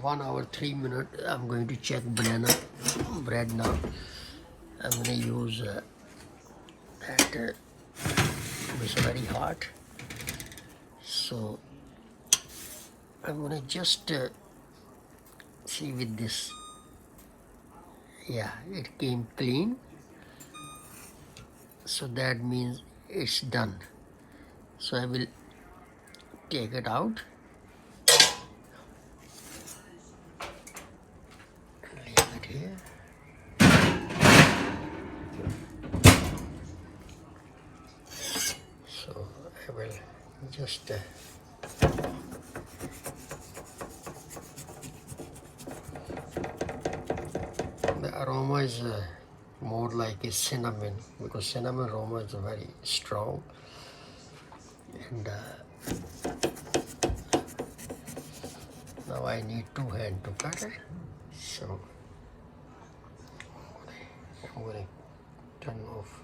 1 hour 3 minutes. I'm going to check banana bread now. I'm going to use that it's very hot, so I'm going to just see with this. Yeah, it came clean, so that means it's done. So I will take it out, leave it here. So I will just the aroma is more like a cinnamon, because cinnamon aroma is very strong, and now I need 2 hands to cut it. So I'm going to turn off